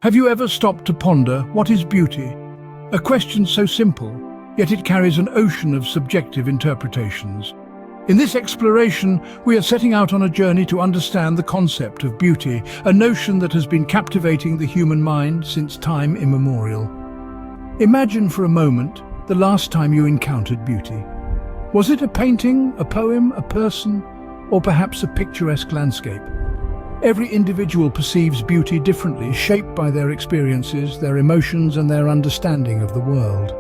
Have you ever stopped to ponder what is beauty? A question so simple, yet it carries an ocean of subjective interpretations. In this exploration, we are setting out on a journey to understand the concept of beauty, a notion that has been captivating the human mind since time immemorial. Imagine for a moment the last time you encountered beauty. Was it a painting, a poem, a person, or perhaps a picturesque landscape? Every individual perceives beauty differently, shaped by their experiences, their emotions, and their understanding of the world.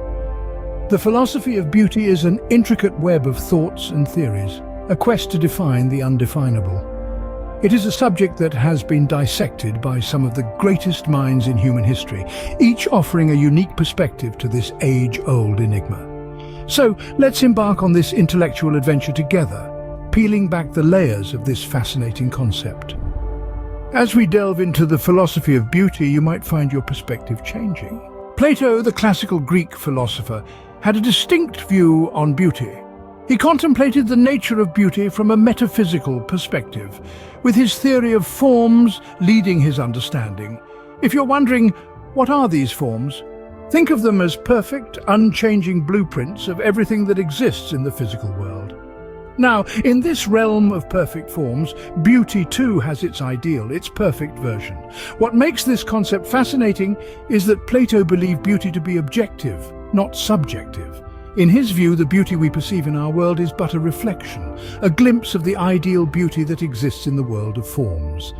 The philosophy of beauty is an intricate web of thoughts and theories, a quest to define the undefinable. It is a subject that has been dissected by some of the greatest minds in human history, each offering a unique perspective to this age-old enigma. So, let's embark on this intellectual adventure together, peeling back the layers of this fascinating concept. As we delve into the philosophy of beauty, you might find your perspective changing. Plato, the classical Greek philosopher, had a distinct view on beauty. He contemplated the nature of beauty from a metaphysical perspective, with his theory of forms leading his understanding. If you're wondering, what are these forms? Think of them as perfect, unchanging blueprints of everything that exists in the physical world. Now, in this realm of perfect forms, beauty too has its ideal, its perfect version. What makes this concept fascinating is that Plato believed beauty to be objective, not subjective. In his view, the beauty we perceive in our world is but a reflection, a glimpse of the ideal beauty that exists in the world of forms.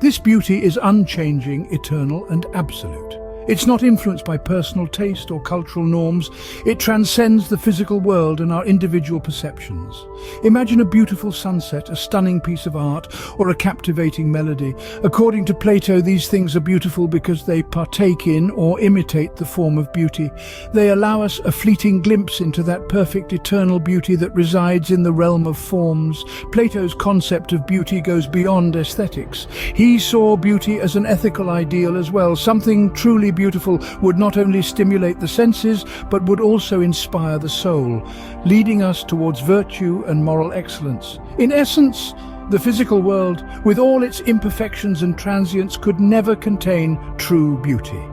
This beauty is unchanging, eternal, and absolute. It's not influenced by personal taste or cultural norms. It transcends the physical world and our individual perceptions. Imagine a beautiful sunset, a stunning piece of art, or a captivating melody. According to Plato, these things are beautiful because they partake in or imitate the form of beauty. They allow us a fleeting glimpse into that perfect eternal beauty that resides in the realm of forms. Plato's concept of beauty goes beyond aesthetics. He saw beauty as an ethical ideal as well. Something truly beautiful would not only stimulate the senses, but would also inspire the soul, leading us towards virtue and moral excellence. In essence, the physical world, with all its imperfections and transience, could never contain true beauty.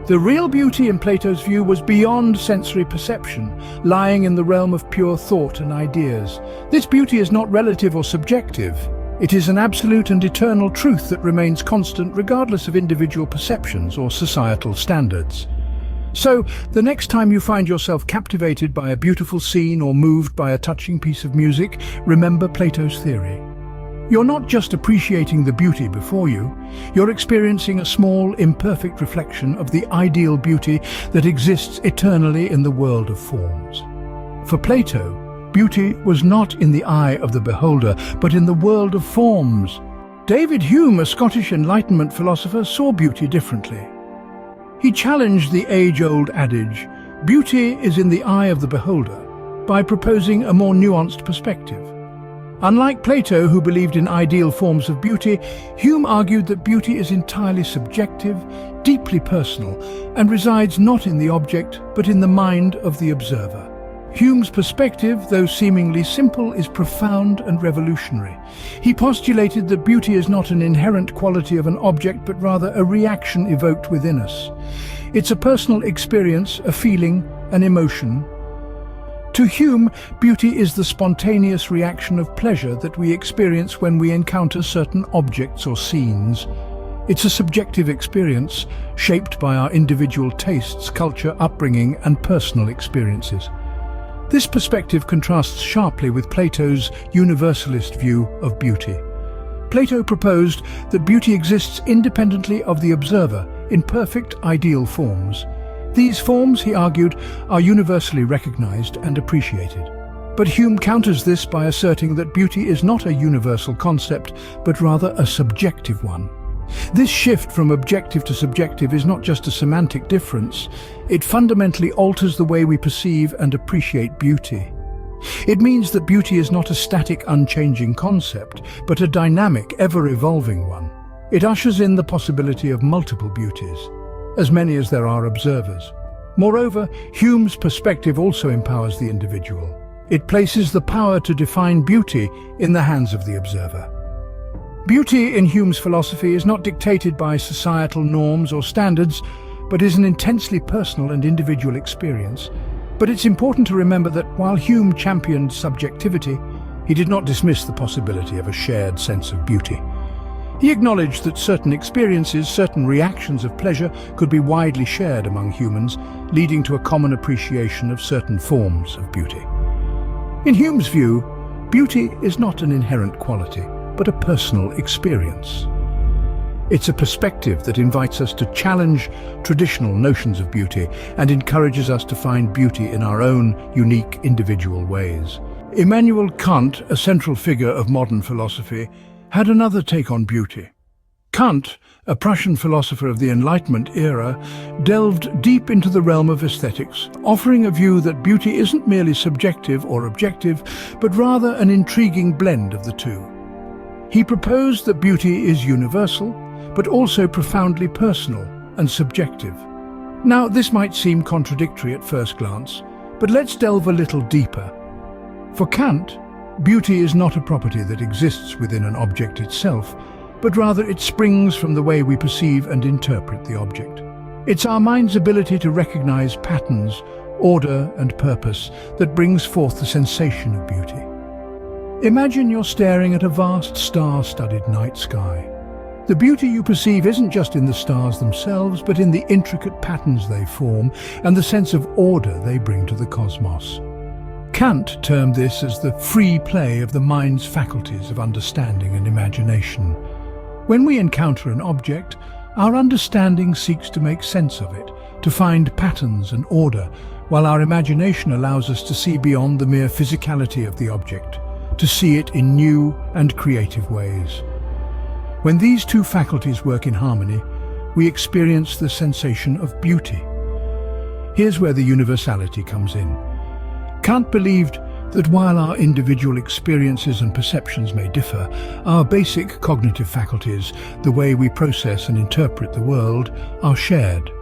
The real beauty in Plato's view was beyond sensory perception, lying in the realm of pure thought and ideas. This beauty is not relative or subjective. It is an absolute and eternal truth that remains constant regardless of individual perceptions or societal standards. So, the next time you find yourself captivated by a beautiful scene or moved by a touching piece of music, remember Plato's theory. You're not just appreciating the beauty before you, you're experiencing a small, imperfect reflection of the ideal beauty that exists eternally in the world of forms. For Plato, beauty was not in the eye of the beholder, but in the world of forms. David Hume, a Scottish Enlightenment philosopher, saw beauty differently. He challenged the age-old adage, beauty is in the eye of the beholder, by proposing a more nuanced perspective. Unlike Plato, who believed in ideal forms of beauty, Hume argued that beauty is entirely subjective, deeply personal, and resides not in the object, but in the mind of the observer. Hume's perspective, though seemingly simple, is profound and revolutionary. He postulated that beauty is not an inherent quality of an object, but rather a reaction evoked within us. It's a personal experience, a feeling, an emotion. To Hume, beauty is the spontaneous reaction of pleasure that we experience when we encounter certain objects or scenes. It's a subjective experience, shaped by our individual tastes, culture, upbringing, and personal experiences. This perspective contrasts sharply with Plato's universalist view of beauty. Plato proposed that beauty exists independently of the observer in perfect, ideal forms. These forms, he argued, are universally recognized and appreciated. But Hume counters this by asserting that beauty is not a universal concept, but rather a subjective one. This shift from objective to subjective is not just a semantic difference, it fundamentally alters the way we perceive and appreciate beauty. It means that beauty is not a static, unchanging concept, but a dynamic, ever-evolving one. It ushers in the possibility of multiple beauties, as many as there are observers. Moreover, Hume's perspective also empowers the individual. It places the power to define beauty in the hands of the observer. Beauty in Hume's philosophy is not dictated by societal norms or standards, but is an intensely personal and individual experience. But it's important to remember that while Hume championed subjectivity, he did not dismiss the possibility of a shared sense of beauty. He acknowledged that certain experiences, certain reactions of pleasure could be widely shared among humans, leading to a common appreciation of certain forms of beauty. In Hume's view, beauty is not an inherent quality, but a personal experience. It's a perspective that invites us to challenge traditional notions of beauty and encourages us to find beauty in our own unique individual ways. Immanuel Kant, a central figure of modern philosophy, had another take on beauty. Kant, a Prussian philosopher of the Enlightenment era, delved deep into the realm of aesthetics, offering a view that beauty isn't merely subjective or objective, but rather an intriguing blend of the two. He proposed that beauty is universal, but also profoundly personal and subjective. Now, this might seem contradictory at first glance, but let's delve a little deeper. For Kant, beauty is not a property that exists within an object itself, but rather it springs from the way we perceive and interpret the object. It's our mind's ability to recognize patterns, order, and purpose that brings forth the sensation of beauty. Imagine you're staring at a vast star-studded night sky. The beauty you perceive isn't just in the stars themselves, but in the intricate patterns they form and the sense of order they bring to the cosmos. Kant termed this as the free play of the mind's faculties of understanding and imagination. When we encounter an object, our understanding seeks to make sense of it, to find patterns and order, while our imagination allows us to see beyond the mere physicality of the object, to see it in new and creative ways. When these two faculties work in harmony, we experience the sensation of beauty. Here's where the universality comes in. Kant believed that while our individual experiences and perceptions may differ, our basic cognitive faculties, the way we process and interpret the world, are shared.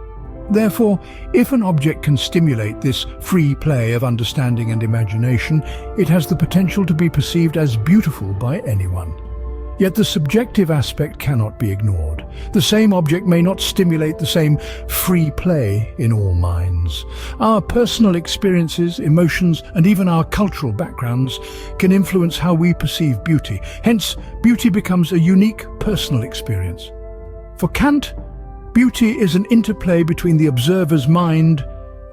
Therefore, if an object can stimulate this free play of understanding and imagination, it has the potential to be perceived as beautiful by anyone. Yet the subjective aspect cannot be ignored. The same object may not stimulate the same free play in all minds. Our personal experiences, emotions, and even our cultural backgrounds can influence how we perceive beauty. Hence, beauty becomes a unique personal experience. For Kant, beauty is an interplay between the observer's mind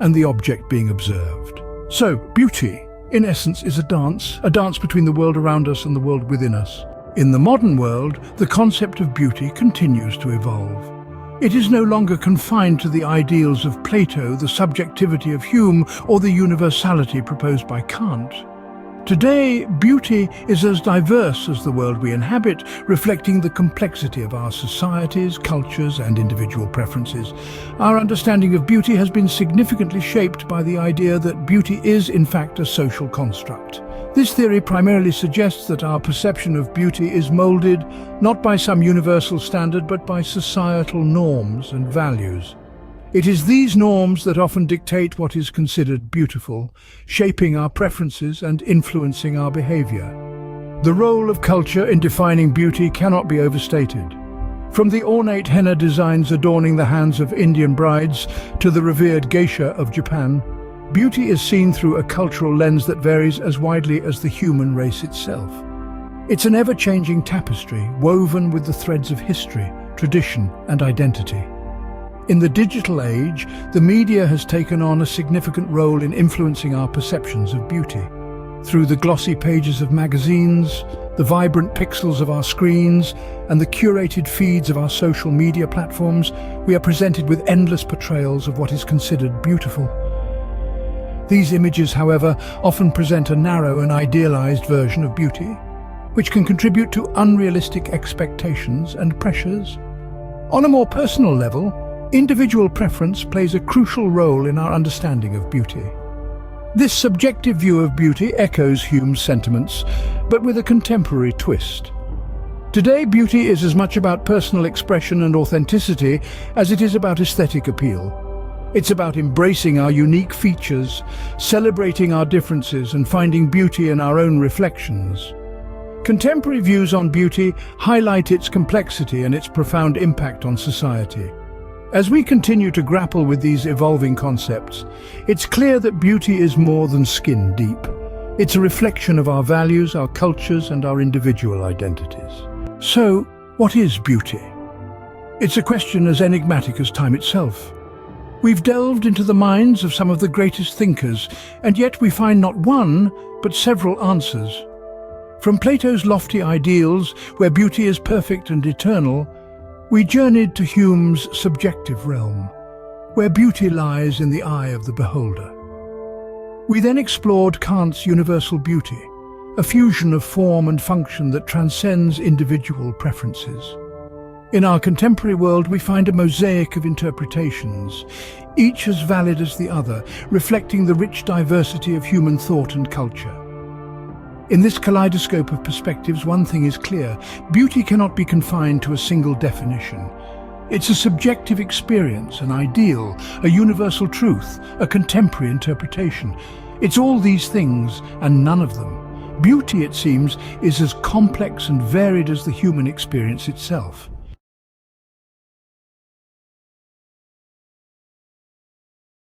and the object being observed. So, beauty, in essence, is a dance between the world around us and the world within us. In the modern world, the concept of beauty continues to evolve. It is no longer confined to the ideals of Plato, the subjectivity of Hume, or the universality proposed by Kant. Today, beauty is as diverse as the world we inhabit, reflecting the complexity of our societies, cultures, and individual preferences. Our understanding of beauty has been significantly shaped by the idea that beauty is, in fact, a social construct. This theory primarily suggests that our perception of beauty is molded not by some universal standard, but by societal norms and values. It is these norms that often dictate what is considered beautiful, shaping our preferences and influencing our behavior. The role of culture in defining beauty cannot be overstated. From the ornate henna designs adorning the hands of Indian brides to the revered geisha of Japan, beauty is seen through a cultural lens that varies as widely as the human race itself. It's an ever-changing tapestry woven with the threads of history, tradition, and identity. In the digital age, the media has taken on a significant role in influencing our perceptions of beauty. Through the glossy pages of magazines, the vibrant pixels of our screens, and the curated feeds of our social media platforms, we are presented with endless portrayals of what is considered beautiful. These images, however, often present a narrow and idealized version of beauty, which can contribute to unrealistic expectations and pressures. On a more personal level, individual preference plays a crucial role in our understanding of beauty. This subjective view of beauty echoes Hume's sentiments, but with a contemporary twist. Today, beauty is as much about personal expression and authenticity as it is about aesthetic appeal. It's about embracing our unique features, celebrating our differences, and finding beauty in our own reflections. Contemporary views on beauty highlight its complexity and its profound impact on society. As we continue to grapple with these evolving concepts, it's clear that beauty is more than skin deep. It's a reflection of our values, our cultures, and our individual identities. So, what is beauty? It's a question as enigmatic as time itself. We've delved into the minds of some of the greatest thinkers, and yet we find not one, but several answers. From Plato's lofty ideals, where beauty is perfect and eternal, we journeyed to Hume's subjective realm, where beauty lies in the eye of the beholder. We then explored Kant's universal beauty, a fusion of form and function that transcends individual preferences. In our contemporary world, we find a mosaic of interpretations, each as valid as the other, reflecting the rich diversity of human thought and culture. In this kaleidoscope of perspectives, one thing is clear: beauty cannot be confined to a single definition. It's a subjective experience, an ideal, a universal truth, a contemporary interpretation. It's all these things and none of them. Beauty, it seems, is as complex and varied as the human experience itself.